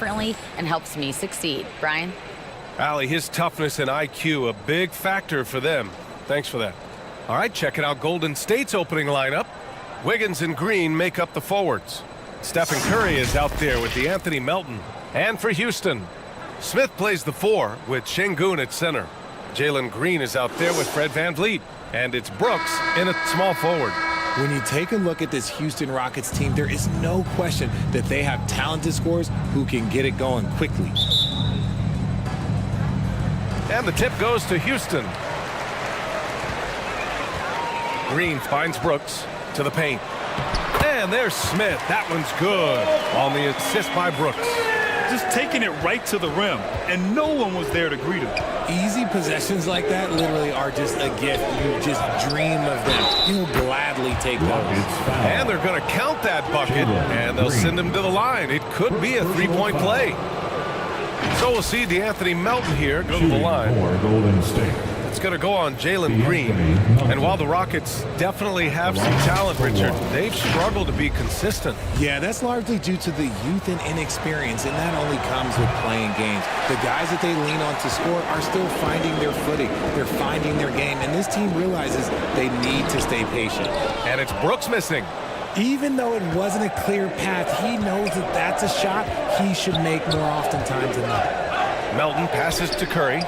differently and helps me succeed. Brian? Allie, his toughness and IQ, a big factor for them. Thanks for that. All right, checking out Golden State's opening lineup. Wiggins and Green make up the forwards. Stephen Curry is out there with DeAnthony Melton. And for Houston, Smith plays the 4 with Şengün at center. Jalen Green is out there with Fred VanVleet. And it's Brooks in a small forward. When you take a look at this Houston Rockets team, there is no question that they have talented scorers who can get it going quickly. And the tip goes to Houston. Green finds Brooks to the paint. And there's Smith. That one's good on the assist by Brooks. Just taking it right to the rim, and no one was there to greet him. Easy possessions like that literally are just a gift. You just dream of them. You'll gladly take those. And they're going to count that bucket, and they'll send him to the line. It could be a three-point play. So we'll see DeAnthony Melton here go to the line. Golden State. It's going to go on Jalen Green. And while the Rockets definitely have some talent, Richard, they've struggled to be consistent. Yeah, that's largely due to the youth and inexperience, and that only comes with playing games. The guys that they lean on to score are still finding their footing. They're finding their game, and this team realizes they need to stay patient. And it's Brooks missing. Even though it wasn't a clear path, he knows that that's a shot he should make more oftentimes than not. Melton passes to Curry.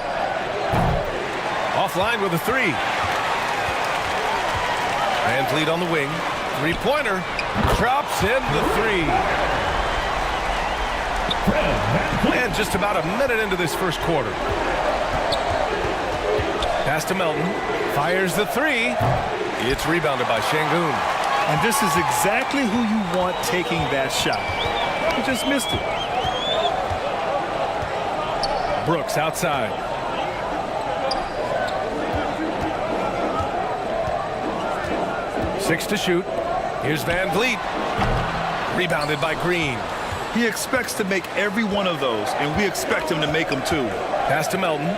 Offline with a 3. VanVleet on the wing. Three-pointer. Drops in the 3. And just about a minute into this first quarter. Pass to Melton. Fires the 3. It's rebounded by Şengün. And this is exactly who you want taking that shot. He just missed it. Brooks outside. Six to shoot. Here's VanVleet. Rebounded by Green. He expects to make every one of those, and we expect him to make them too. Pass to Melton.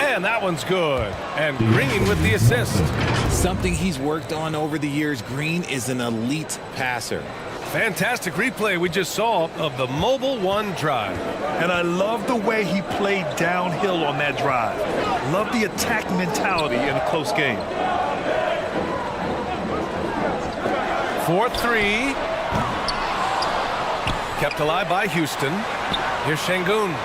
And that one's good. And Green with the assist. Something he's worked on over the years. Green is an elite passer. Fantastic replay we just saw of the Mobile One drive. And I love the way he played downhill on that drive. Love the attack mentality in a close game. 4-3. Kept alive by Houston. Here's Şengün.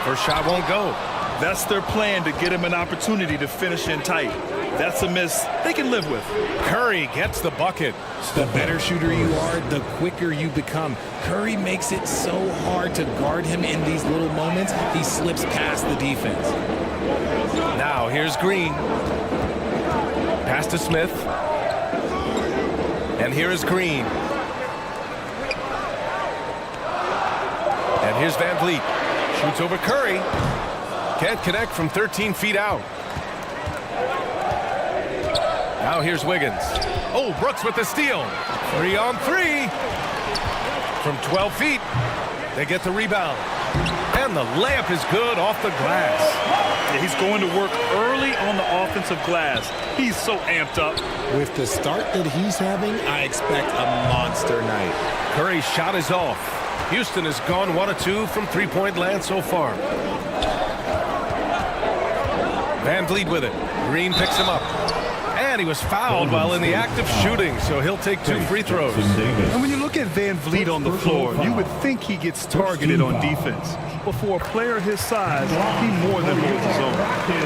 First shot won't go. That's their plan, to get him an opportunity to finish in tight. That's a miss they can live with. Curry gets the bucket. The better shooter you are, the quicker you become. Curry makes it so hard to guard him in these little moments. He slips past the defense. Now here's Green. Pass to Smith. And here is Green. And here's VanVleet. Shoots over Curry. Can't connect from 13 feet out. Now here's Wiggins. Oh, Brooks with the steal. 3 on 3. From 12 feet. They get the rebound. And the layup is good off the glass. Yeah, he's going to work early on the offensive glass. He's so amped up. With the start that he's having, I expect a monster night. Curry's shot is off. Houston has gone 1 of 2 from three-point land so far. VanVleet with it. Green picks him up. And he was fouled while in the act of shooting, so he'll take 2 free throws. And when you look at VanVleet on the floor, you would think he gets targeted on defense. But for a player his size, he more than holds his own.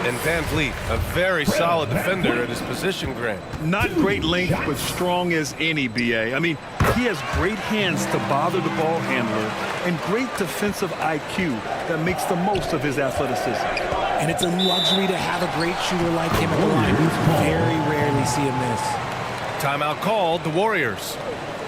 And VanVleet, a very solid defender at his position, Grant. Not great length, but strong as any, B.A. I mean, he has great hands to bother the ball handler and great defensive IQ that makes the most of his athleticism. And it's a luxury to have a great shooter like him at the line. Very rarely see him miss. Timeout called, the Warriors.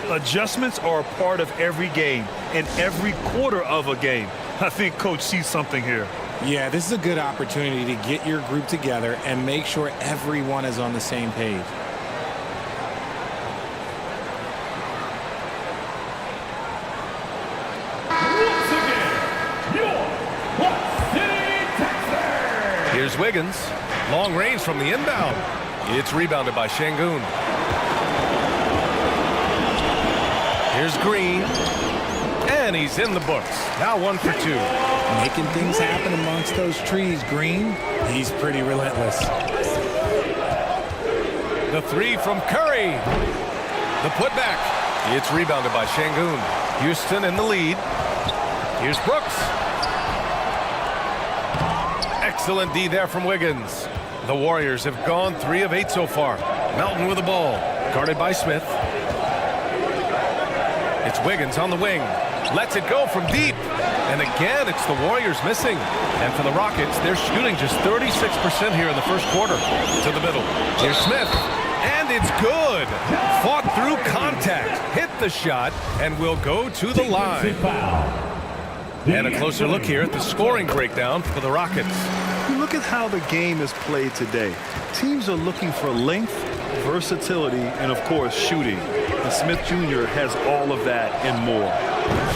Adjustments are a part of every game and every quarter of a game. I think Coach sees something here. Yeah, this is a good opportunity to get your group together and make sure everyone is on the same page. Here's Wiggins. Long range from the inbound. It's rebounded by Şengün. Here's Green. And he's in the books. Now 1 for 2. Making things happen amongst those trees, Green. He's pretty relentless. The 3 from Curry. The putback. It's rebounded by Şengün. Houston in the lead. Here's Brooks. Excellent D there from Wiggins. The Warriors have gone 3 of 8 so far. Melton with the ball. Guarded by Smith. It's Wiggins on the wing. Lets it go from deep. And again, it's the Warriors missing. And for the Rockets, they're shooting just 36% here in the first quarter. To the middle. Here's Smith. And it's good. Fought through contact. Hit the shot and will go to the line. And a closer look here at the scoring breakdown for the Rockets. You look at how the game is played today. Teams are looking for length, versatility, and, of course, shooting. And Smith Jr. has all of that and more.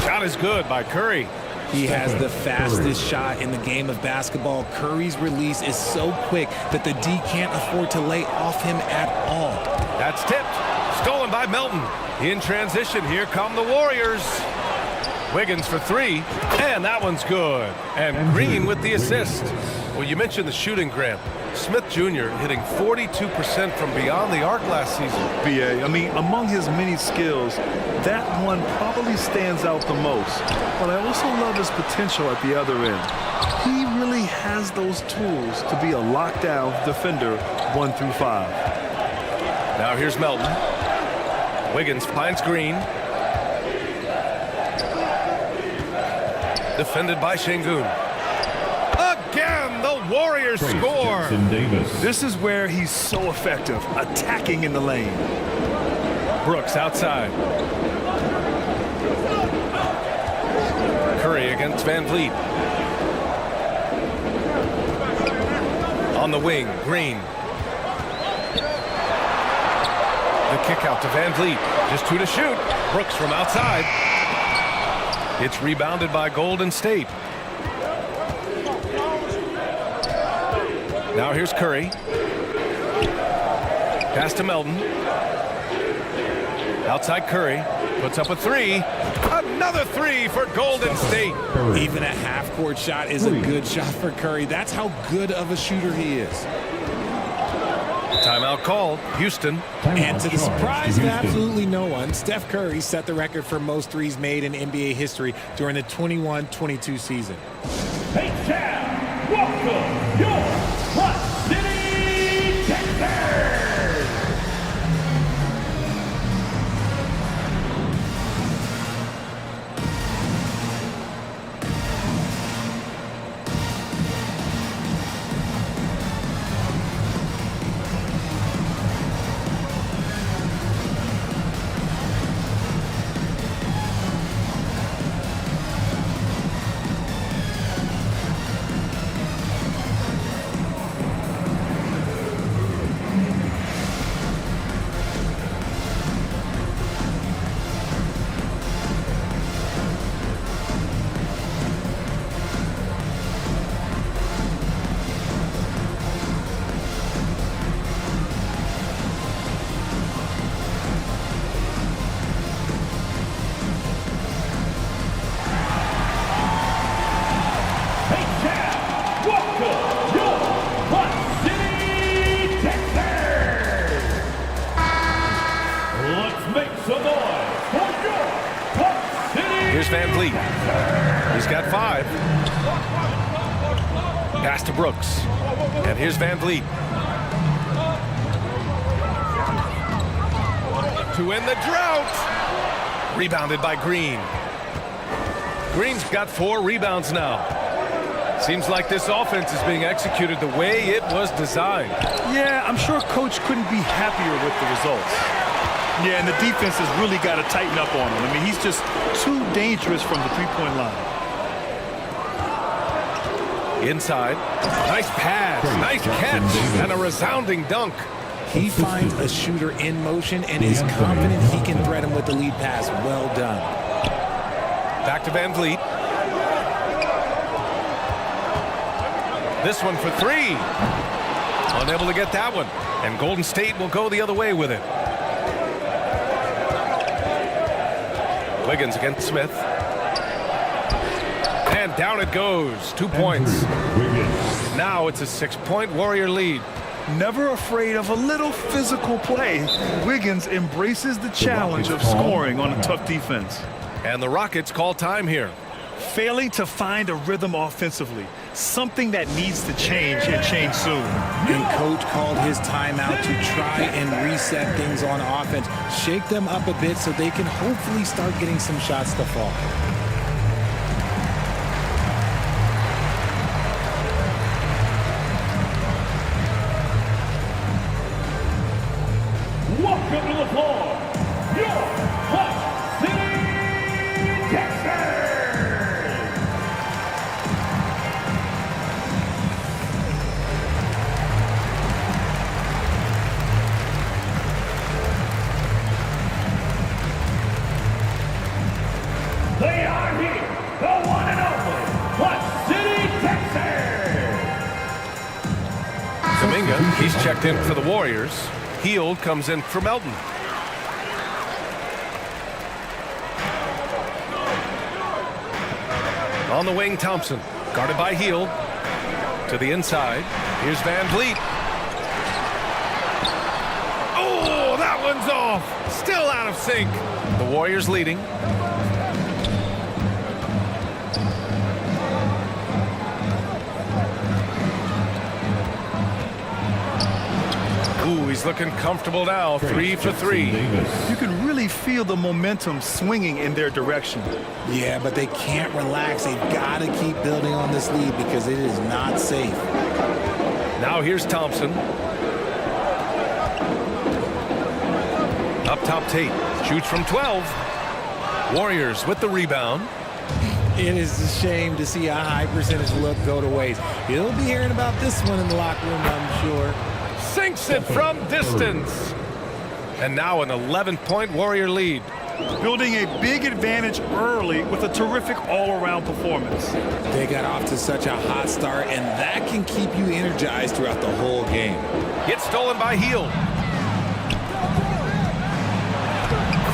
Shot is good by Curry. He has the fastest shot in the game of basketball. Curry's release is so quick that the D can't afford to lay off him at all. That's tipped. Stolen by Melton. In transition, here come the Warriors. Wiggins for 3, and that one's good. And Green with the assist. Well, you mentioned the shooting, Grant. Smith Jr. hitting 42% from beyond the arc last season. BA, I mean, among his many skills, that one probably stands out the most. But I also love his potential at the other end. He really has those tools to be a lockdown defender 1 through 5. Now here's Melton. Wiggins finds Green. Defended by Şengün. Again, the Warriors score. This is where he's so effective, attacking in the lane. Brooks outside. Curry against Van Vliet. On the wing, Green. The kick out to Van Vliet. Just 2 to shoot. Brooks from outside. It's rebounded by Golden State. Now here's Curry. Pass to Melton. Outside Curry. Puts up a 3. Another 3 for Golden State. Even a half-court shot is a good shot for Curry. That's how good of a shooter he is. Timeout called. Houston. And to the surprise of absolutely no one, Steph Curry set the record for most threes made in NBA history during the 21-22 season. Hey, Chad, welcome your Rock City Texans. Here's Van Vliet. He's got 5. Pass to Brooks. And here's Van Vliet. To end the drought. Rebounded by Green. Green's got 4 rebounds now. Seems like this offense is being executed the way it was designed. Yeah, I'm sure Coach couldn't be happier with the results. Yeah, and the defense has really got to tighten up on him. I mean, he's just too dangerous from the three-point line. Inside. Nice pass, nice catch, and a resounding dunk. He finds a shooter in motion and is confident he can thread him with the lead pass. Well done. Back to Van Vliet. This one for 3. Unable to get that one. And Golden State will go the other way with it. Wiggins against Smith. And down it goes. 2 points. Wiggins. Now it's a 6-point Warrior lead. Never afraid of a little physical play, Wiggins embraces the challenge of scoring on a tough defense. And the Rockets call time here. Failing to find a rhythm offensively, something that needs to change and change soon. And coach called his timeout to try and reset things on offense, shake them up a bit so they can hopefully start getting some shots to fall. Welcome to the floor, your Clutch City Texans. They are here, the one and only Clutch City Texans. Kuminga, he's checked in for the Warriors. Hield comes in for Melton. On the wing, Thompson. Guarded by Hield. To the inside. Here's Van Vliet. Oh, that one's off. Still out of sync. The Warriors leading. Ooh, he's looking comfortable now. 3 for 3. You can really feel the momentum swinging in their direction. Yeah, but they can't relax. They've got to keep building on this lead because it is not safe. Now here's Thompson. Up top, Tate. Shoots from 12. Warriors with the rebound. It is a shame to see a high percentage look go to waste. You'll be hearing about this one in the locker room, I'm sure. Sinks it from distance. And now an 11-point Warrior lead. Building a big advantage early with a terrific all-around performance. They got off to such a hot start, and that can keep you energized throughout the whole game. Gets stolen by Hield.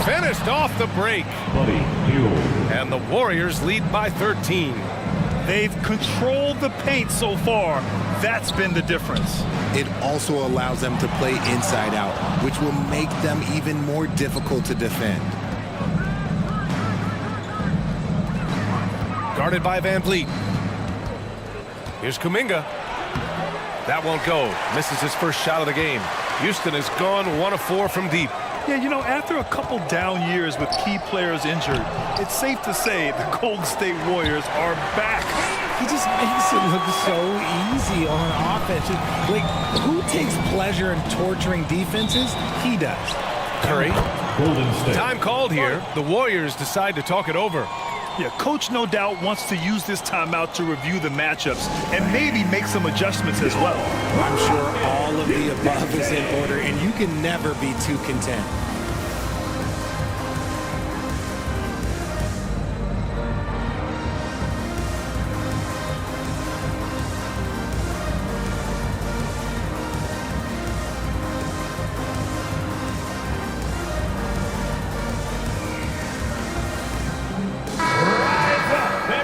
Finished off the break. Buddy Hield. And the Warriors lead by 13. They've controlled the paint so far. That's been the difference. It also allows them to play inside out, which will make them even more difficult to defend. Guarded by Van Vliet. Here's Kuminga. That won't go. Misses his first shot of the game. Houston has gone 1 of 4 from deep. Yeah, you know, after a couple down years with key players injured, it's safe to say the Golden State Warriors are back. He just makes it look so easy on offense. Like, who takes pleasure in torturing defenses? He does. Curry. Golden State. Time called here. The Warriors decide to talk it over. Yeah, coach no doubt wants to use this timeout to review the matchups and maybe make some adjustments as well. I'm sure all of the above is in order, and you can never be too content.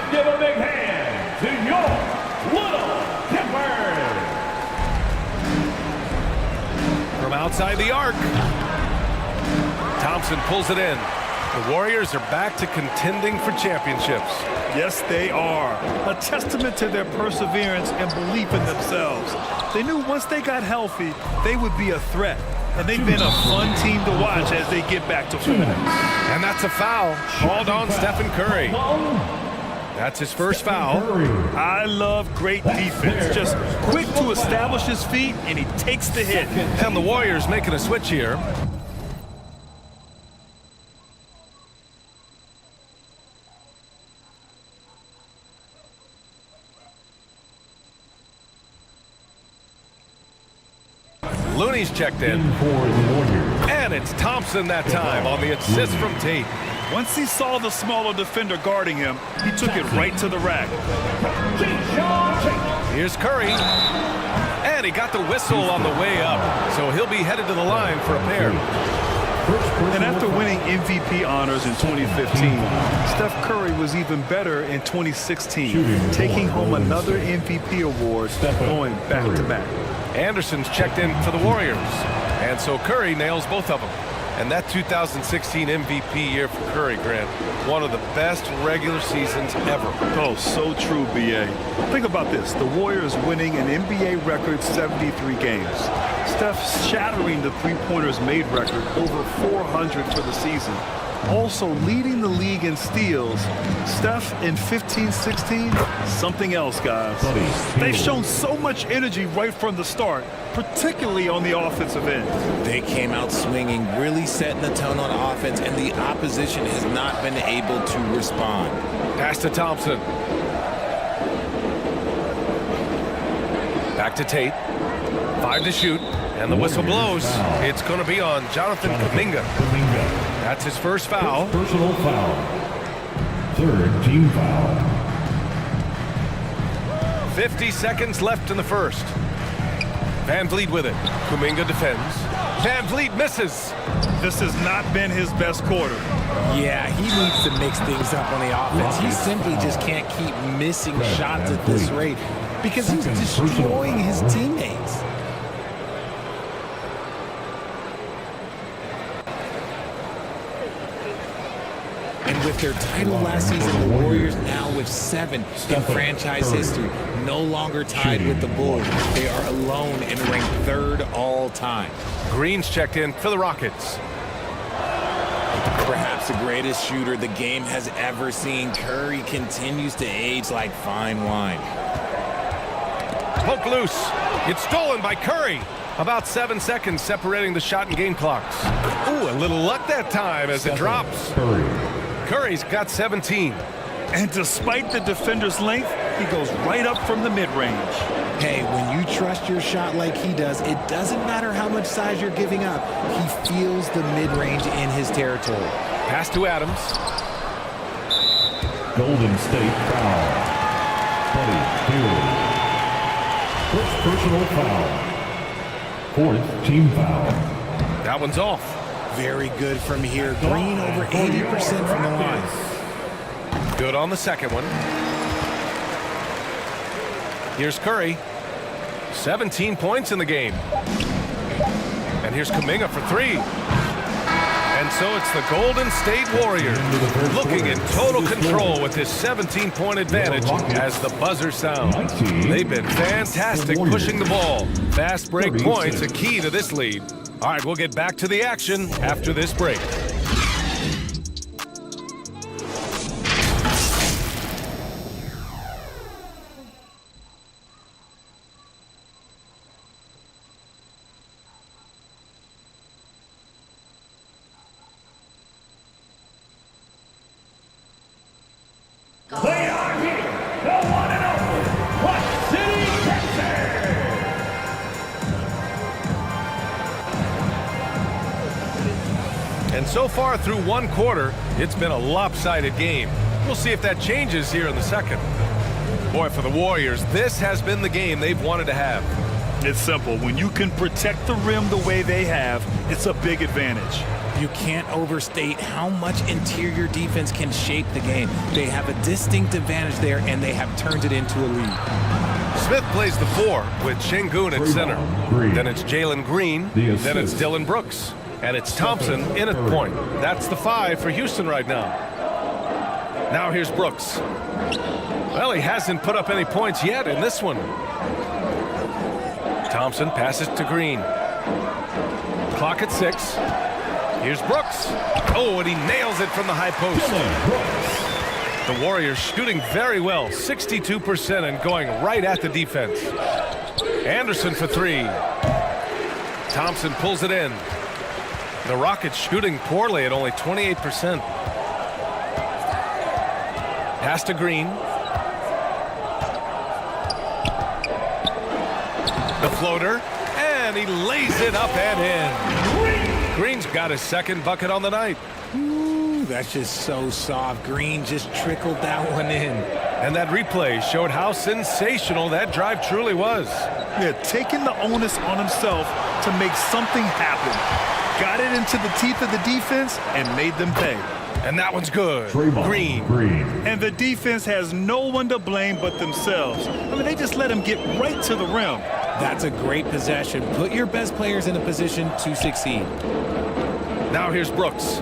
Give a big hand to your Little Timbers. From outside the arc. Thompson pulls it in. The Warriors are back to contending for championships. Yes, they are. A testament to their perseverance and belief in themselves. They knew once they got healthy, they would be a threat. And they've been a fun team to watch as they get back to form. And that's a foul called on Stephen Curry. That's his first foul. I love great defense. Just quick to establish his feet, and he takes the hit. And the Warriors making a switch here. Looney's checked in. For the Warriors. And it's Thompson that time on the assist from Tate. Once he saw the smaller defender guarding him, he took it right to the rack. Here's Curry. And he got the whistle on the way up. So he'll be headed to the line for a pair. And after winning MVP honors in 2015, Steph Curry was even better in 2016, taking home another MVP award, going back-to-back. Anderson's checked in for the Warriors, and so Curry nails both of them. And that 2016 MVP year for Curry, Grant, one of the best regular seasons ever. Oh, so true, B.A. Think about this. The Warriors winning an NBA record 73 games. Steph shattering the three-pointers made record, over 400 for the season. Also leading the league in steals. Steph in 15-16, something else, guys. They've shown so much energy right from the start, particularly on the offensive end. They came out swinging, really setting the tone on offense, and the opposition has not been able to respond. Pass to Thompson. Back to Tate. 5 to shoot, and the whistle blows. It's going to be on Jonathan Kuminga. That's his first foul. Personal foul. Third team foul. 50 seconds left in the first. Van Vliet with it. Kuminga defends. Van Vliet misses. This has not been his best quarter. Yeah, he needs to mix things up on the offense. He simply just can't keep missing shots at this rate because he's destroying his teammates. And with their title last season, the Warriors now with 7 in franchise history, no longer tied with the Bulls. They are alone and ranked 3rd all time. Green's checked in for the Rockets. Perhaps the greatest shooter the game has ever seen, Curry continues to age like fine wine. Poke loose. It's stolen by Curry. About 7 seconds separating the shot and game clocks. Ooh, a little luck that time as it drops. Curry's got 17. And despite the defender's length, he goes right up from the mid-range. Hey, when you trust your shot like he does, it doesn't matter how much size you're giving up. He feels the mid-range in his territory. Pass to Adams. Golden State foul. Buddy Hield. First personal foul. 4th team foul. That one's off. Very good from here. Green over 80% from the line. Good on the second one. Here's Curry. 17 points in the game. And here's Kuminga for 3. And so it's the Golden State Warriors looking in total control with this 17-point advantage as the buzzer sounds. They've been fantastic pushing the ball. Fast break points a key to this lead. All right, we'll get back to the action after this break. They are here, the one and only Clutch City Texans. And so far through one quarter, it's been a lopsided game. We'll see if that changes here in the second. Boy, for the Warriors, this has been the game they've wanted to have. It's simple. When you can protect the rim the way they have, it's a big advantage. You can't overstate how much interior defense can shape the game. They have a distinct advantage there, and they have turned it into a lead. Smith plays the 4 with Şengün at center. Then it's Jalen Green. Then it's Dylan Brooks. And it's Thompson in at point. That's the 5 for Houston right now. Now here's Brooks. Well, he hasn't put up any points yet in this one. Thompson passes to Green. Clock at 6. Here's Brooks. Oh, and he nails it from the high post. The Warriors shooting very well, 62% and going right at the defense. Anderson for 3. Thompson pulls it in. The Rockets shooting poorly at only 28%. Pass to Green. The floater, and he lays it up and in. Green's got his second bucket on the night. Ooh, that's just so soft. Green just trickled that one in. And that replay showed how sensational that drive truly was. Yeah, taking the onus on himself to make something happen. got it into the teeth of the defense and made them pay. And that one's good. Draymond Green. And the defense has no one to blame but themselves. I mean, they just let him get right to the rim. That's a great possession. Put your best players in a position to succeed. Now here's Brooks.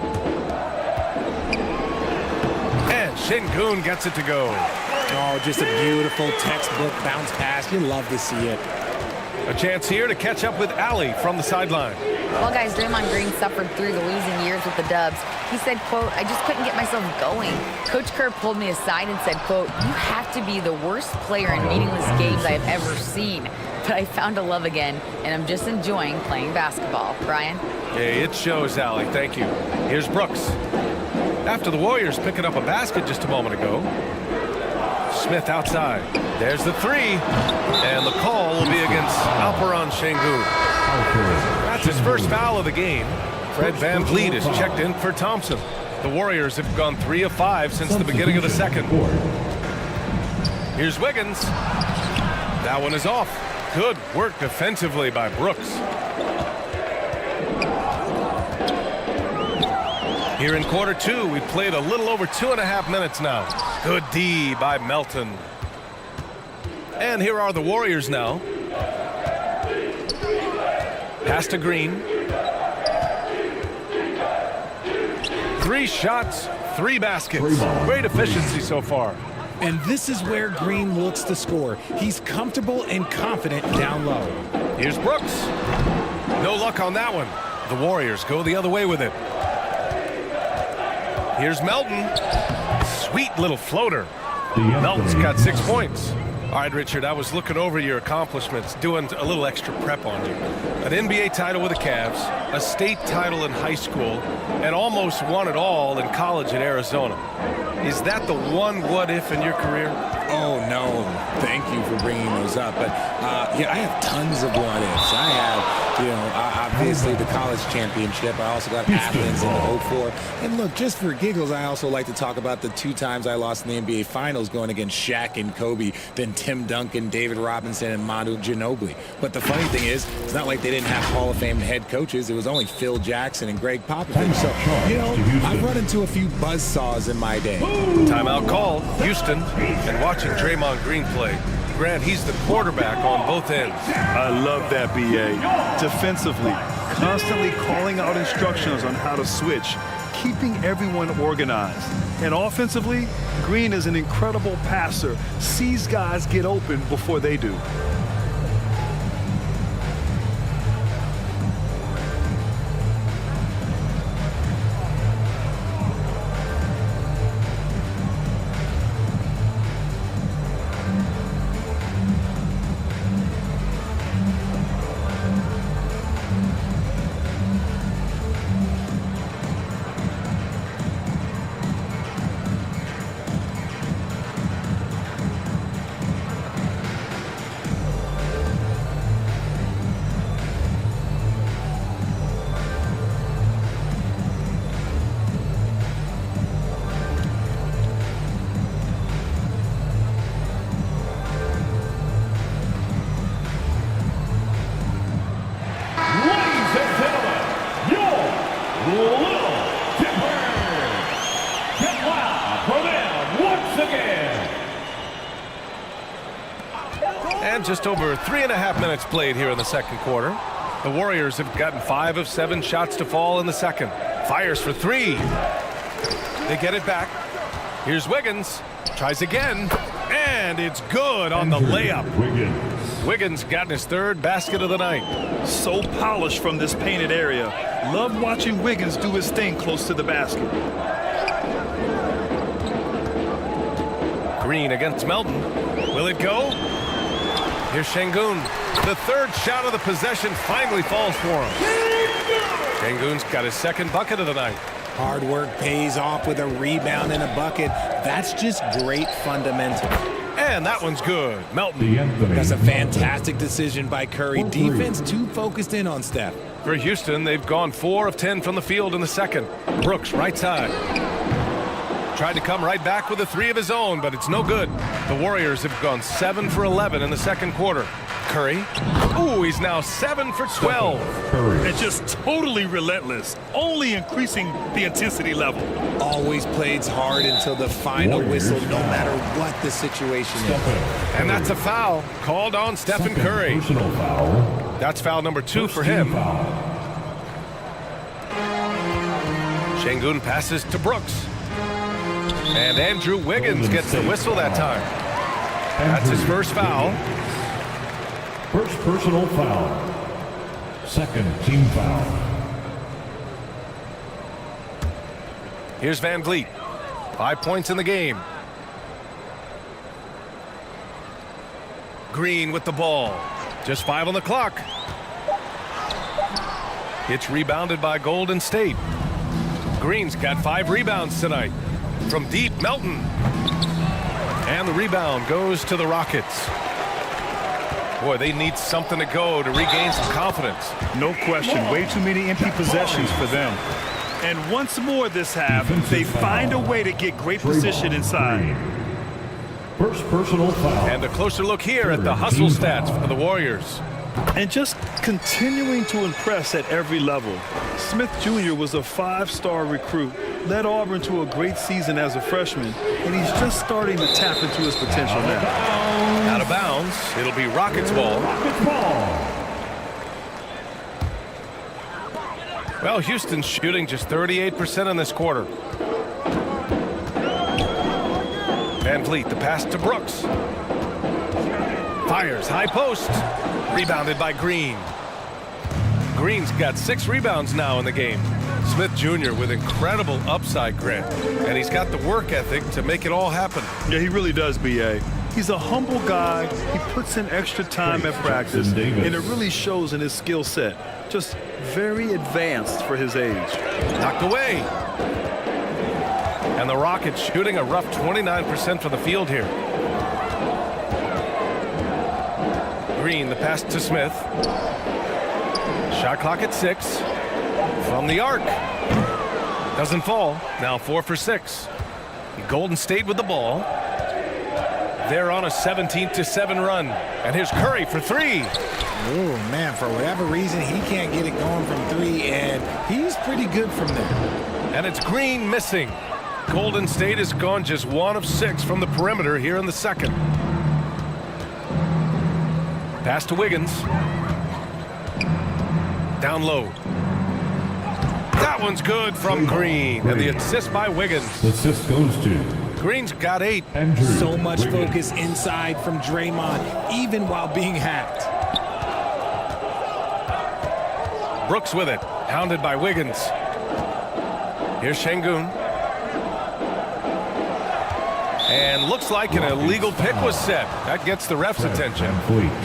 And Şengün gets it to go. Oh, just a beautiful textbook bounce pass. You love to see it. A chance here to catch up with Ali from the sideline. Well, guys, Draymond Green suffered through the losing years with the Dubs. He said, quote, "I just couldn't get myself going." Coach Kerr pulled me aside and said, quote, "You have to be the worst player in meaningless games I have ever seen. But I found a love again, and I'm just enjoying playing basketball." Brian? Hey, it shows, Ali. Thank you. Here's Brooks. After the Warriors picking up a basket just a moment ago. Smith outside. There's the three. And the call will be against Alperen Şengün. That's his first foul of the game. Fred VanVleet is checked in for Thompson. The Warriors have gone 3 of 5 since the beginning of the second. Here's Wiggins. That one is off. Good work defensively by Brooks. Here in quarter two, we've played a little over 2.5 minutes now. Good D by Melton. And here are the Warriors now. Pass to Green. 3 shots, 3 baskets. Great efficiency so far. And this is where Green looks to score. He's comfortable and confident down low. Here's Brooks. No luck on that one. The Warriors go the other way with it. Here's Melton. Sweet little floater. Melton's got 6 points. All right, Richard, I was looking over your accomplishments, doing a little extra prep on you. An NBA title with the Cavs, a state title in high school, and almost won it all in college at Arizona. Is that the one what-if in your career? Oh, no. Thank you for bringing those up. But, yeah, I have tons of what-ifs. I have, obviously the college championship. I also got Athens in the 04. And, look, just for giggles, I also like to talk about the 2 times I lost in the NBA Finals going against Shaq and Kobe, then Tim Duncan, David Robinson, and Manu Ginobili. But the funny thing is, it's not like they didn't have Hall of Fame head coaches. It was only Phil Jackson and Greg Popovich. So, I've run into a few buzzsaws in my day. Timeout called, Houston, and watching Draymond Green play. Grant, he's the quarterback on both ends. I love that, B.A. Defensively, constantly calling out instructions on how to switch, keeping everyone organized. And offensively, Green is an incredible passer, sees guys get open before they do. And just over 3.5 minutes played here in the second quarter. The Warriors have gotten 5 of 7 shots to fall in the second. Fires for 3. They get it back. Here's Wiggins. Tries again. And it's good on the layup. Wiggins got his 3rd basket of the night. So polished from this painted area. Love watching Wiggins do his thing close to the basket. Green against Melton. Will it go? Here's Şengün. The 3rd shot of the possession finally falls for him. Şengün's got his 2nd bucket of the night. Hard work pays off with a rebound and a bucket. That's just great fundamental. And that one's good. Melton. That's a fantastic decision by Curry. Defense too focused in on Steph. For Houston, they've gone 4 of 10 from the field in the second. Brooks, right side. Tried to come right back with a 3 of his own, but it's no good. The Warriors have gone 7 for 11 in the second quarter. Curry Ooh, he's now 7 for 12. And just totally relentless, only increasing the intensity level. Always plays hard until the final whistle, no matter what the situation is. And that's a foul called on Stephen Curry. Personal foul. That's foul number 2 for him. Şengün passes to Brooks. And Andrew Wiggins gets the whistle that time. That's his first foul. First personal foul. Second team foul. Here's Van Vliet. 5 points in the game. Green with the ball. Just 5 on the clock. It's rebounded by Golden State. Green's got 5 rebounds tonight. From deep, Melton. And the rebound goes to the Rockets. Boy, they need something to go to regain some confidence. No question, way too many empty possessions for them. And once more this half, they find a way to get great position inside. First personal foul. And a closer look here at the hustle stats for the Warriors. And just continuing to impress at every level. Smith Jr. was a 5-star recruit, led Auburn to a great season as a freshman, and he's just starting to tap into his potential now. Out of bounds. It'll be Rockets ball. Well, Houston's shooting just 38% in this quarter. Van Vliet, the pass to Brooks. Fires, high post. Rebounded by Green. Green's got 6 rebounds now in the game. Smith Jr. with incredible upside, Grant. And he's got the work ethic to make it all happen. Yeah, he really does, B.A. He's a humble guy. He puts in extra time at practice, and it really shows in his skill set. Just very advanced for his age. Knocked away. And the Rockets shooting a rough 29% from the field here. Green, the pass to Smith. Shot clock at 6. From the arc. Doesn't fall. Now 4 for 6. Golden State with the ball. They're on a 17-7 run. And here's Curry for 3. Oh, man, for whatever reason, he can't get it going from 3, and he's pretty good from there. And it's Green missing. Golden State has gone just 1 of 6 from the perimeter here in the second. Pass to Wiggins. Down low. That one's good from Green. And the assist by Wiggins. The assist goes to Green's got 8. Andrew So much Wiggins. focus inside from Draymond, even while being hacked. Brooks with it. Hounded by Wiggins. Here's Şengün. And looks like an illegal pick was set. That gets the ref's attention.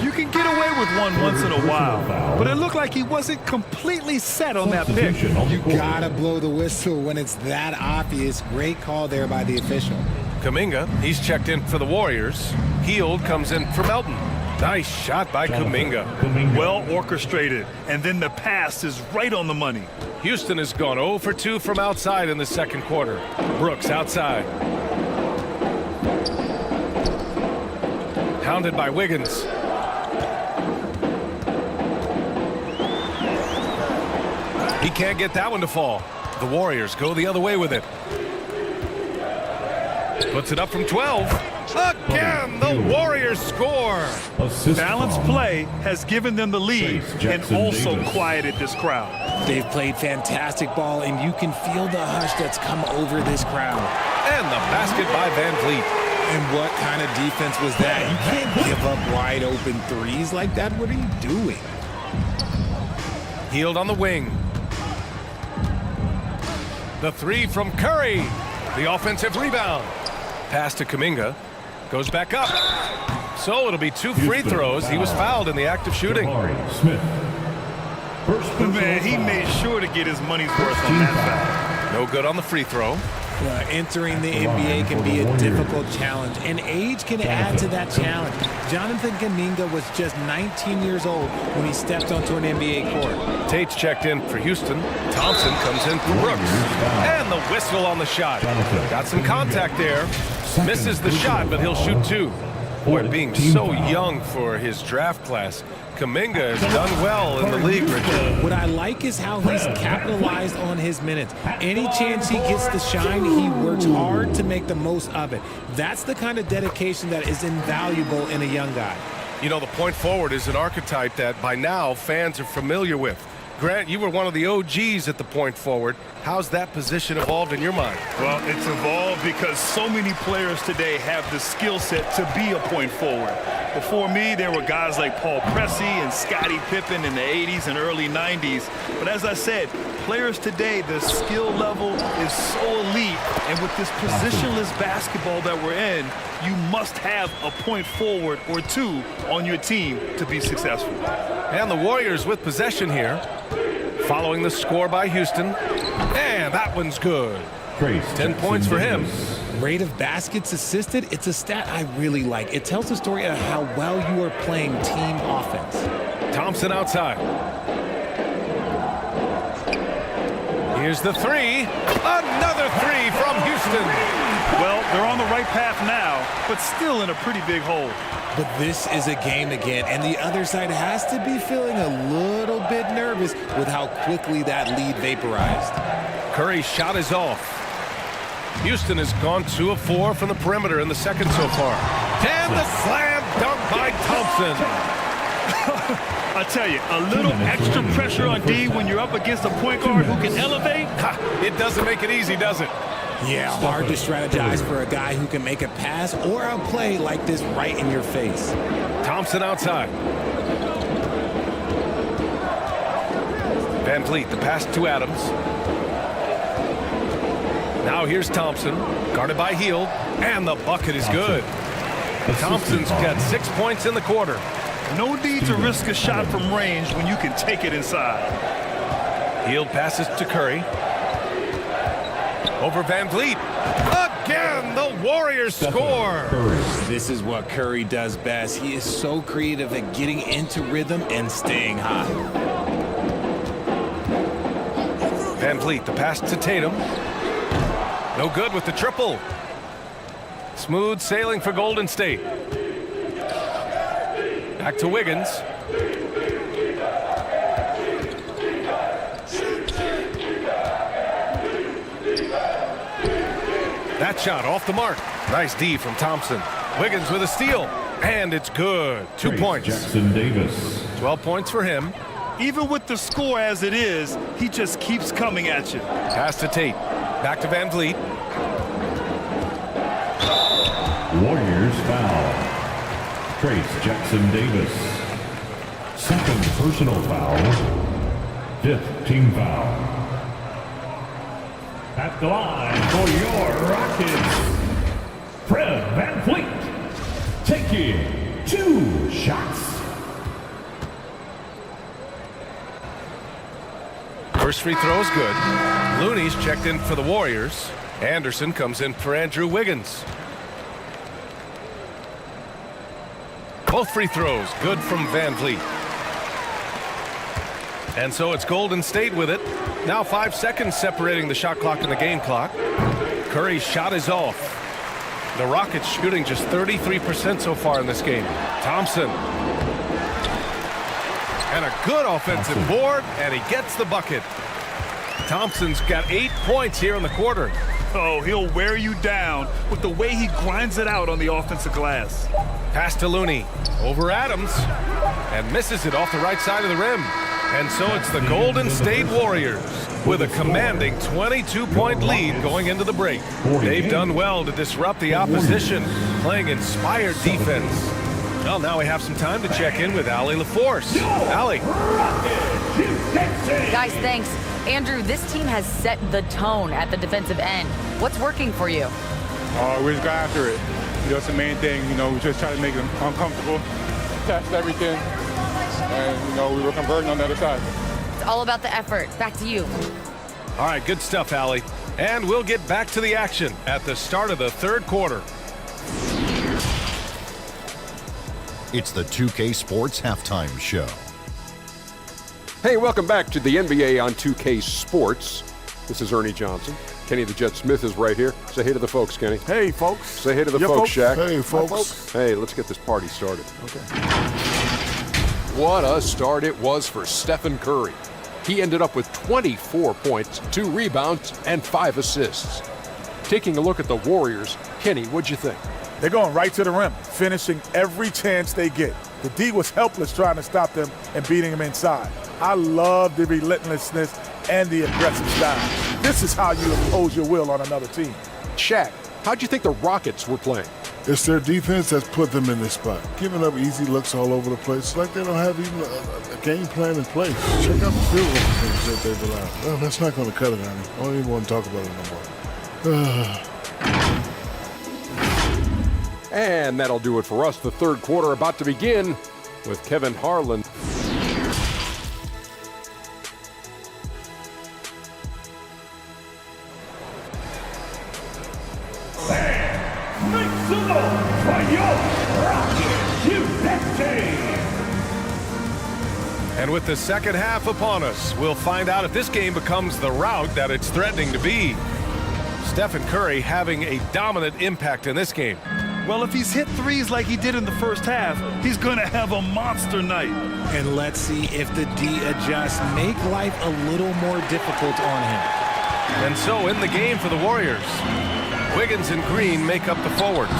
You can get away with one once in a while, but it looked like he wasn't completely set on that pick. You gotta blow the whistle when it's that obvious. Great call there by the official. Kuminga, he's checked in for the Warriors. Hield comes in for Melton. Nice shot by Kuminga. Well orchestrated, and then the pass is right on the money. Houston has gone 0 for 2 from outside in the second quarter. Brooks outside. Hounded by Wiggins. He can't get that one to fall. The Warriors go the other way with it. Puts it up from 12. Again, the Warriors score. Balanced play has given them the lead and also quieted this crowd. They've played fantastic ball, and you can feel the hush that's come over this crowd. And the basket by Van Vliet. And what kind of defense was that? You can't give up wide open threes like that. What are you doing? Hield on the wing. The 3 from Curry. The offensive rebound. Pass to Kuminga. Goes back up. So it'll be 2 free throws. He was fouled in the act of shooting. Smith. Man, he made sure to get his money's worth on that foul. No good on the free throw. Entering the NBA can be a difficult challenge, and age can add to that challenge. Jonathan Kuminga was just 19 years old when he stepped onto an NBA court. Tate's checked in for Houston. Thompson comes in for Brooks. And the whistle on the shot. Got some contact there. Misses the shot, but he'll shoot 2. Boy, being so young for his draft class. Kuminga has done well in the league, Richard. What I like is how he's capitalized on his minutes. Any chance he gets to shine, he works hard to make the most of it. That's the kind of dedication that is invaluable in a young guy. You know, the point forward is an archetype that by now fans are familiar with. Grant, you were one of the OGs at the point forward. How's that position evolved in your mind? Well, it's evolved because so many players today have the skill set to be a point forward. Before me, there were guys like Paul Pressey and Scottie Pippen in the 80s and early 90s. But as I said, players today, the skill level is so elite. And with this positionless basketball that we're in, you must have a point forward or two on your team to be successful. And the Warriors with possession here, following the score by Houston. And that one's good. 10 points for him. Rate of baskets assisted, it's a stat I really like. It tells the story of how well you are playing team offense. Thompson outside. Here's the three. Another three from Houston. Well, they're on the right path now, but still in a pretty big hole. But this is a game again, and the other side has to be feeling a little bit nervous with how quickly that lead vaporized. Curry's shot is off. Houston has gone 2 of 4 from the perimeter in the second so far. And the slam dunk by Thompson. I tell you, a little extra pressure on D when you're up against a point guard who can elevate. It doesn't make it easy, does it? Yeah, hard to strategize for a guy who can make a pass or a play like this right in your face. Thompson outside. Van Vliet, the pass to Adams. Now here's Thompson, guarded by Hield, and the bucket is good. Thompson's got 6 points in the quarter. No need to risk a shot from range when you can take it inside. Hield passes to Curry. Over Van Vliet. Again, the Warriors score. This is what Curry does best. He is so creative at getting into rhythm and staying high. Van Vliet, the pass to Tatum. No good with the triple. Smooth sailing for Golden State. Back to Wiggins. That shot off the mark. Nice D from Thompson. Wiggins with a steal. And it's good. 2 points. Jackson Davis. 12 points for him. Even with the score as it is, he just keeps coming at you. Pass to Tate. Back to Van Vliet. Warriors foul. Trace Jackson Davis. Second personal foul. 5th team foul. At the line for your Rockets, Fred VanVleet taking 2 shots. First free throw is good. Looney's checked in for the Warriors. Anderson comes in for Andrew Wiggins. Both free throws good from Van Vliet. And so it's Golden State with it. Now 5 seconds separating the shot clock and the game clock. Curry's shot is off. The Rockets shooting just 33% so far in this game. Thompson. And a good offensive board, and he gets the bucket. Thompson's got 8 points here in the quarter. Oh, he'll wear you down with the way he grinds it out on the offensive glass. Pass to Looney. Over Adams. And misses it off the right side of the rim. And so it's the Golden State Warriors with a commanding 22-point lead going into the break. They've done well to disrupt the opposition, playing inspired defense. Well, now we have some time to check in with Allie LaForce. Allie. Guys, thanks. Andrew, this team has set the tone at the defensive end. What's working for you? We just got after it. That's the main thing. We just try to make them uncomfortable, test everything, and, we were converting on the other side. It's all about the effort. Back to you. All right, good stuff, Allie. And we'll get back to the action at the start of the third quarter. It's the 2K Sports Halftime Show. Hey, welcome back to the NBA on 2K Sports. This is Ernie Johnson. Kenny the Jet Smith is right here. Say hey to the folks, Kenny. Hey, folks. Say hey to the folks, Shaq. Hey, folks. Hey, let's get this party started. Okay. What a start it was for Stephen Curry. He ended up with 24 points, 2 rebounds, and 5 assists. Taking a look at the Warriors, Kenny, what'd you think? They're going right to the rim, finishing every chance they get. The D was helpless trying to stop them and beating them inside. I love the relentlessness and the aggressive style. This is how you impose your will on another team. Shaq, how'd you think the Rockets were playing? It's their defense that's put them in this spot, giving up easy looks all over the place. It's like they don't have even a game plan in place. Check out the field goal things that they've allowed. Well, that's not going to cut it, honey. I don't even want to talk about it no more. And that'll do it for us. The third quarter about to begin with Kevin Harlan. And with the second half upon us, we'll find out if this game becomes the rout that it's threatening to be. Stephen Curry having a dominant impact in this game. Well, if he's hit threes like he did in the first half, he's going to have a monster night. And let's see if the D adjusts, make life a little more difficult on him. And so in the game for the Warriors, Wiggins and Green make up the forwards.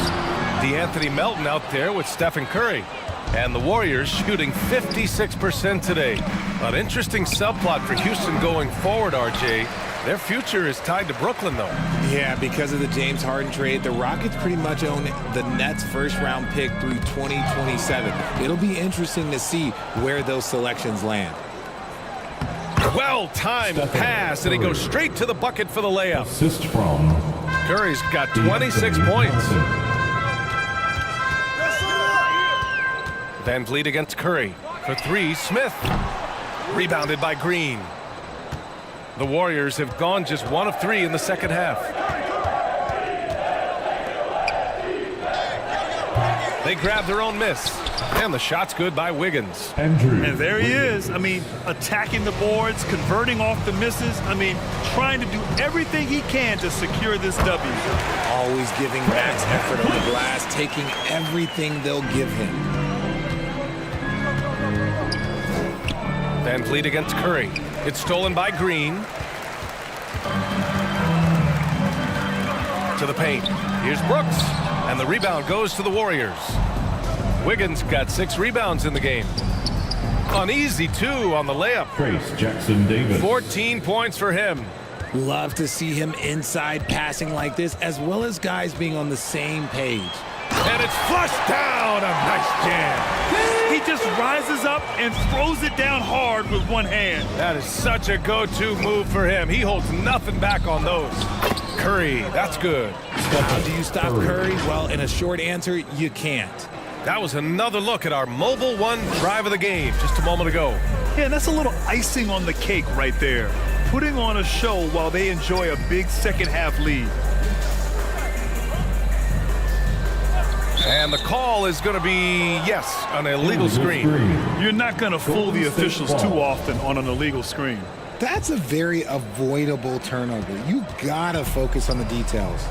DeAnthony Melton out there with Stephen Curry. And the Warriors shooting 56% today. An interesting subplot for Houston going forward, RJ. Their future is tied to Brooklyn, though. Yeah, because of the James Harden trade, the Rockets pretty much own the Nets' first-round pick through 2027. It'll be interesting to see where those selections land. Well-timed pass, and he goes straight to the bucket for the layup. Assist from Curry's got 26 points. Van Vliet against Curry. For 3, Smith. Rebounded by Green. The Warriors have gone just 1 of 3 in the second half. They grab their own miss. And the shot's good by Wiggins. Andrew. And there he is. I mean, attacking the boards, converting off the misses. I mean, trying to do everything he can to secure this W. Always giving max effort on the glass, taking everything they'll give him. Van Vliet against Curry. It's stolen by Green. To the paint. Here's Brooks. And the rebound goes to the Warriors. Wiggins got 6 rebounds in the game. Uneasy, too, on the layup. Trace Jackson Davis. 14 points for him. Love to see him inside passing like this, as well as guys being on the same page. And it's flushed down. A nice jam. He just rises up and throws it down hard with one hand. That is such a go-to move for him. He holds nothing back on those. Curry, that's good. How do you stop Curry? Well, in a short answer, you can't. That was another look at our Mobile One drive of the game just a moment ago. Yeah, that's a little icing on the cake right there. Putting on a show while they enjoy a big second half lead. And the call is going to be, yes, an illegal screen. You're not going to fool the officials too often on an illegal screen. That's a very avoidable turnover. You gotta focus on the details.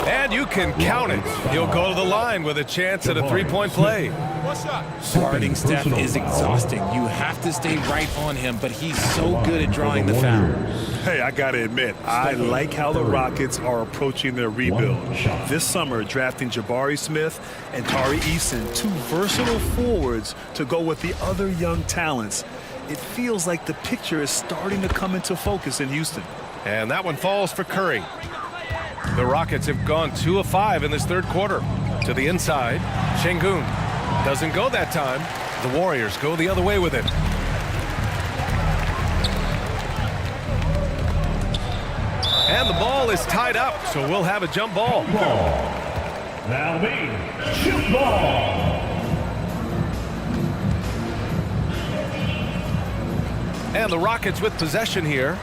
And you can count it. He'll go to the line with a chance at a three-point play. Guarding Steph is exhausting. You have to stay right on him, but he's so good at drawing the foul. Hey, I gotta admit, I like how the Rockets are approaching their rebuild. This summer, drafting Jabari Smith and Tari Eason, 2 versatile forwards to go with the other young talents. It feels like the picture is starting to come into focus in Houston. And that one falls for Curry. The Rockets have gone 2 of 5 in this third quarter. To the inside, Şengün. Doesn't go that time. The Warriors go the other way with it. And the ball is tied up, so we'll have a jump ball. Now me, shoot ball. And the Rockets with possession here.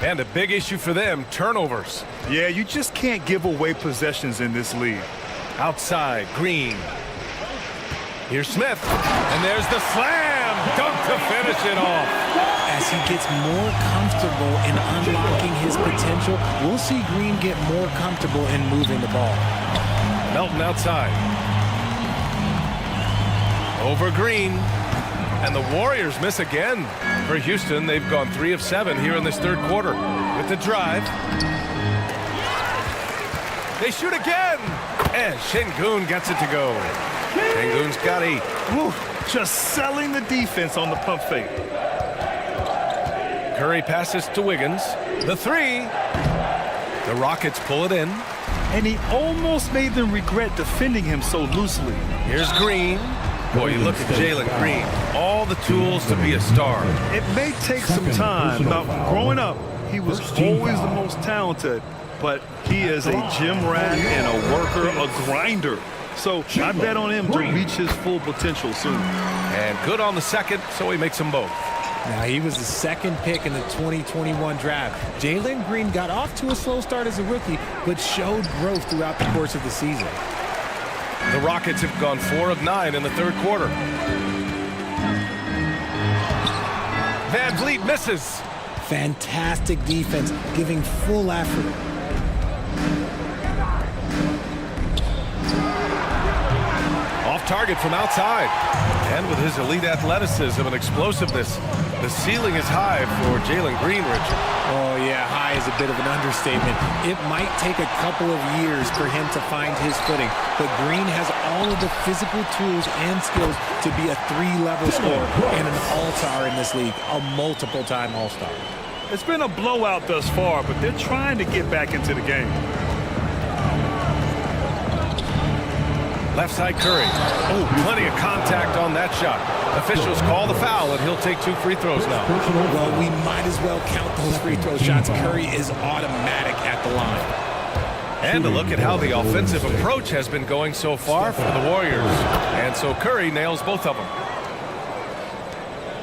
And a big issue for them, turnovers. Yeah, you just can't give away possessions in this league. Outside, Green. Here's Smith. And there's the slam. Dunk to finish it off. As he gets more comfortable in unlocking his potential, we'll see Green get more comfortable in moving the ball. Melton outside. Over Green. And the Warriors miss again. For Houston, they've gone 3 of 7 here in this third quarter. With the drive. They shoot again. And Şengün gets it to go. Şengün's got 8. Whew, just selling the defense on the pump fake. Curry passes to Wiggins. The 3. The Rockets pull it in. And he almost made them regret defending him so loosely. Here's Green. Boy, you look at Jalen Green. All the tools to be a star. It may take some time. Now, growing up, he was always the most talented, but he is a gym rat and a worker, a grinder. So I bet on him to reach his full potential soon. And good on the second, so he makes them both. Now, he was the second pick in the 2021 draft. Jalen Green got off to a slow start as a rookie, but showed growth throughout the course of the season. The Rockets have gone 4 of 9 in the third quarter. Van Vliet misses. Fantastic defense, giving full effort. Off target from outside. And with his elite athleticism and explosiveness, the ceiling is high for Jalen Green, Richard. Oh, yeah, high is a bit of an understatement. It might take a couple of years for him to find his footing, but Green has all of the physical tools and skills to be a 3-level scorer and an all-star in this league, a multiple-time all-star. It's been a blowout thus far, but they're trying to get back into the game. Left side Curry. Oh, plenty of contact on that shot. Officials call the foul, and he'll take 2 free throws now. Well, we might as well count those free throw shots. Curry is automatic at the line. And a look at how the offensive approach has been going so far for the Warriors. And so Curry nails both of them.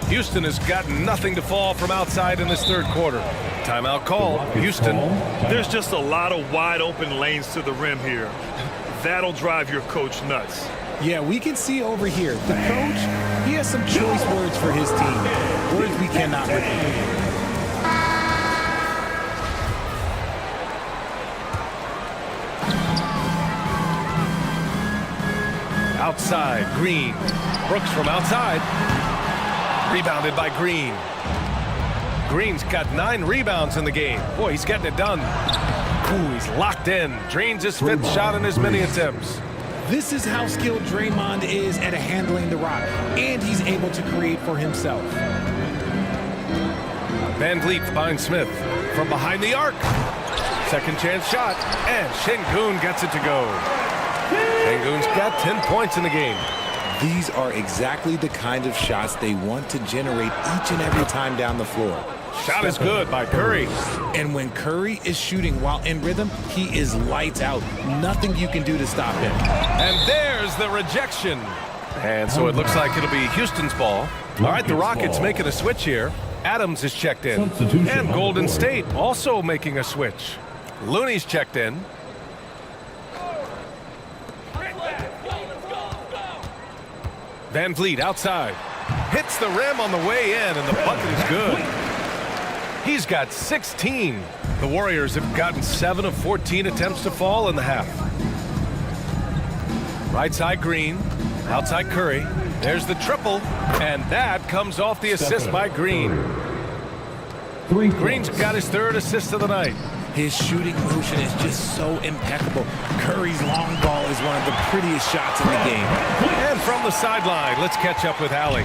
Houston has got nothing to fall from outside in this third quarter. Timeout call. Houston. There's just a lot of wide open lanes to the rim here. That'll drive your coach nuts. Yeah, we can see over here. The coach, he has some choice words for his team. Words we cannot repeat. Outside, Green. Brooks from outside. Rebounded by Green. Green's got 9 rebounds in the game. Boy, he's getting it done. Ooh, he's locked in. Drains his 5th shot in his many attempts. This is how skilled Draymond is at handling the rock, and he's able to create for himself. Van Vliet finds Smith from behind the arc. Second chance shot, and Şengün gets it to go. Şengün's got 10 points in the game. These are exactly the kind of shots they want to generate each and every time down the floor. Shot is good by Curry. And when Curry is shooting while in rhythm, he is lights out. Nothing you can do to stop him. And there's the rejection. And so it looks like it'll be Houston's ball. All right, the Rockets making a switch here. Adams is checked in. And Golden State also making a switch. Looney's checked in. Van Vliet outside. Hits the rim on the way in, and the bucket is good. He's got 16. The Warriors have gotten 7 of 14 attempts to fall in the half. Right side Green. Outside Curry. There's the triple. And that comes off the assist by Green. Green's got his 3rd assist of the night. His shooting motion is just so impeccable. Curry's long ball is one of the prettiest shots in the game. And from the sideline, let's catch up with Allie.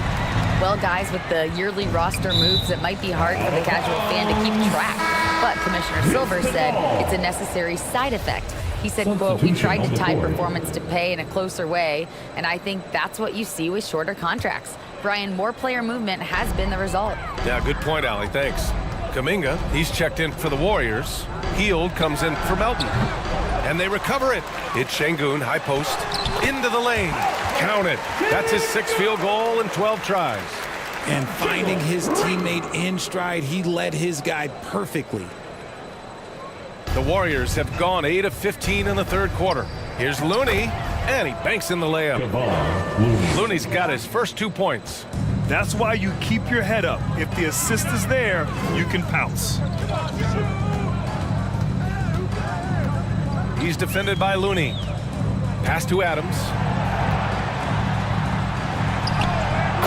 Well, guys, with the yearly roster moves, it might be hard for the casual fan to keep track. But Commissioner Silver said it's a necessary side effect. He said, quote, "We tried to tie performance to pay in a closer way, and I think that's what you see with shorter contracts." Brian, more player movement has been the result. Yeah, good point, Allie. Thanks. Kuminga, he's checked in for the Warriors. Hield comes in for Melton. And they recover it. It's Şengün, high post, into the lane. Count it. That's his 6th field goal in 12 tries. And finding his teammate in stride, he led his guy perfectly. The Warriors have gone 8 of 15 in the third quarter. Here's Looney, and he banks in the layup. Looney's got his first 2 points. That's why you keep your head up. If the assist is there, you can pounce. He's defended by Looney. Pass to Adams.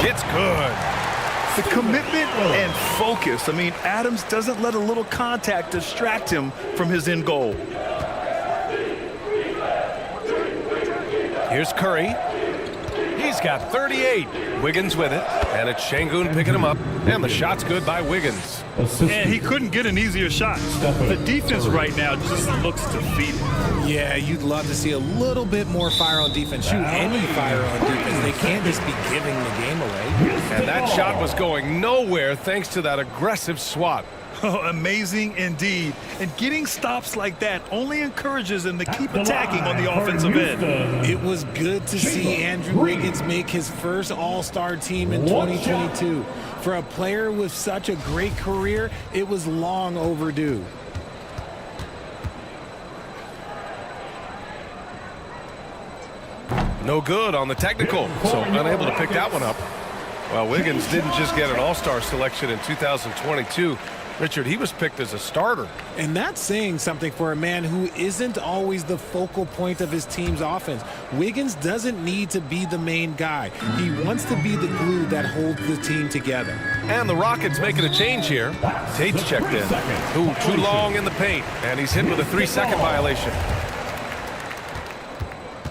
It's good. The commitment and focus. I mean, Adams doesn't let a little contact distract him from his end goal. Here's Curry. He's got 38. Wiggins with it, and it's Şengün picking him up, and the shot's good by Wiggins. And he couldn't get an easier shot. The defense right now just looks defeated. Yeah, you'd love to see a little bit more fire on defense. Shoot any fire on defense. They can't just be giving the game away. And that shot was going nowhere thanks to that aggressive swat. Oh, amazing indeed. And getting stops like that only encourages them to keep attacking on the offensive end. It was good to see Andrew Wiggins make his first All-Star team in 2022. For a player with such a great career, it was long overdue. No good on the technical, so unable to pick that one up. Well, Wiggins didn't just get an All-Star selection in 2022. Richard, he was picked as a starter. And that's saying something for a man who isn't always the focal point of his team's offense. Wiggins doesn't need to be the main guy. He wants to be the glue that holds the team together. And the Rockets making a change here. Tate's checked in. Ooh, too long in the paint, and he's hit with a 3-second violation.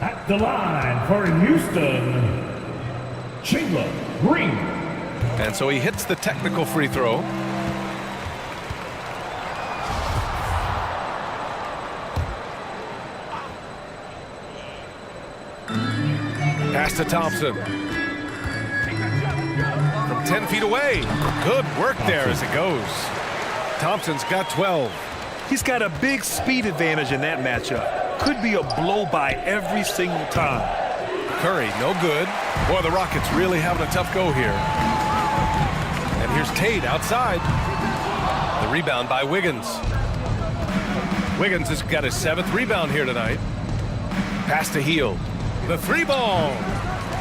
At the line for Houston, Jalen Green. And so he hits the technical free throw. Pass to Thompson. From 10 feet away. Good work there as it goes. Thompson's got 12. He's got a big speed advantage in that matchup. Could be a blow by every single time. Curry, no good. Boy, the Rockets really having a tough go here. And here's Tate outside. The rebound by Wiggins. Wiggins has got his 7th rebound here tonight. Pass to Hield. The 3-ball.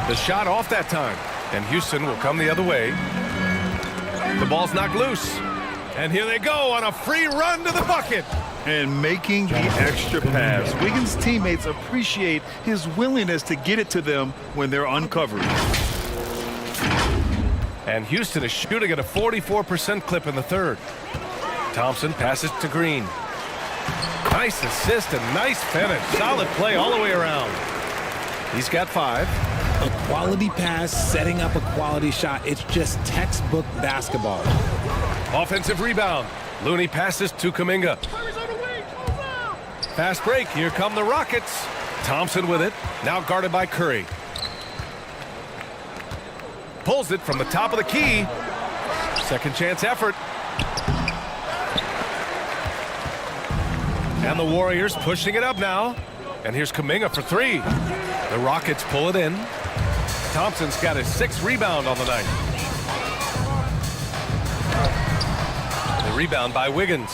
The shot off that time. And Houston will come the other way. The ball's knocked loose. And here they go on a free run to the bucket. And making the extra pass. Wiggins' teammates appreciate his willingness to get it to them when they're uncovered. And Houston is shooting at a 44% clip in the third. Thompson passes to Green. Nice assist and nice finish. Solid play all the way around. He's got 5. A quality pass, setting up a quality shot. It's just textbook basketball. Offensive rebound. Looney passes to Kuminga. Fast break. Here come the Rockets. Thompson with it. Now guarded by Curry. Pulls it from the top of the key. Second chance effort. And the Warriors pushing it up now. And here's Kuminga for 3. The Rockets pull it in. Thompson's got his 6th rebound on the night. The rebound by Wiggins.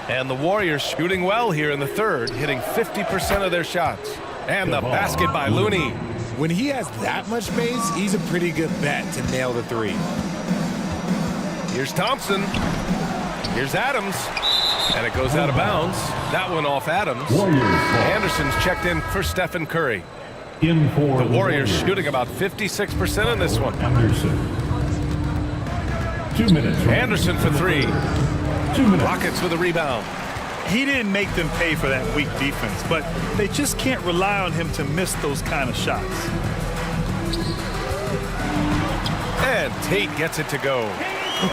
And the Warriors shooting well here in the third, hitting 50% of their shots. And the basket by Looney. When he has that much space, he's a pretty good bet to nail the 3. Here's Thompson. Here's Adams. And it goes out of bounds. That one off Adams. Anderson's checked in for Stephen Curry. In for the Warriors shooting about 56% in this one. Anderson. 2 minutes. Anderson for 3. 2 minutes. Rockets with a rebound. He didn't make them pay for that weak defense, but they just can't rely on him to miss those kind of shots. And Tate gets it to go.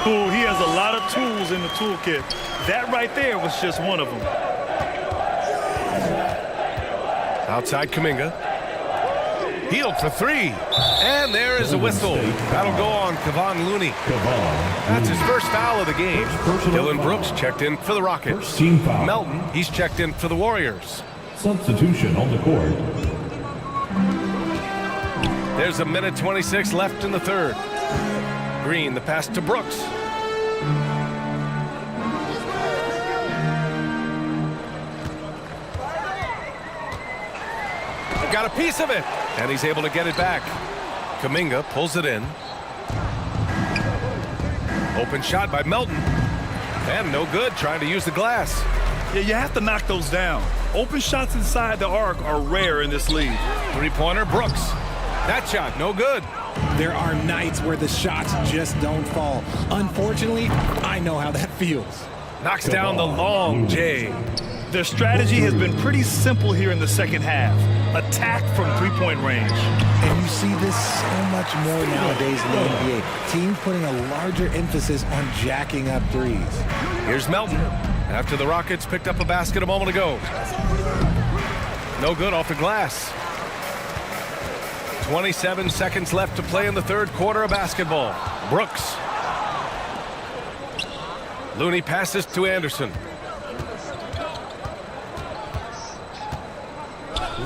Oh, he has a lot of tools in the toolkit. That right there was just one of them. Outside Kuminga. Hield for 3. And there is a whistle. That'll go on Kevon Looney. That's his first foul of the game. Dylan Brooks checked in for the Rockets. Melton, he's checked in for the Warriors. Substitution on the court. There's a minute 26 left in the third. Green, the pass to Brooks. Got a piece of it, and he's able to get it back. Kuminga pulls it in. Open shot by Melton. And no good, trying to use the glass. Yeah, you have to knock those down. Open shots inside the arc are rare in this league. 3-pointer, Brooks. That shot, no good. There are nights where the shots just don't fall. Unfortunately, I know how that feels. Knocks down the long J. Their strategy has been pretty simple here in the second half. Attack from three-point range. And you see this so much more nowadays in the NBA. Teams putting a larger emphasis on jacking up threes. Here's Melton after the Rockets picked up a basket a moment ago. No good off the glass. 27 seconds left to play in the third quarter of basketball. Brooks. Looney passes to Anderson.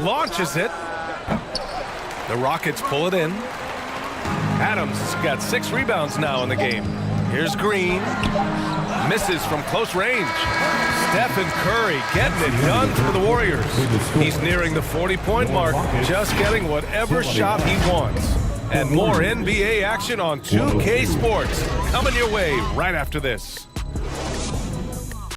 Launches it. The Rockets pull it in. Adams got 6 rebounds now in the game. Here's Green. Misses from close range. Stephen Curry getting it done for the Warriors. He's nearing the 40-point mark, just getting whatever shot he wants. And more NBA action on 2K Sports coming your way right after this.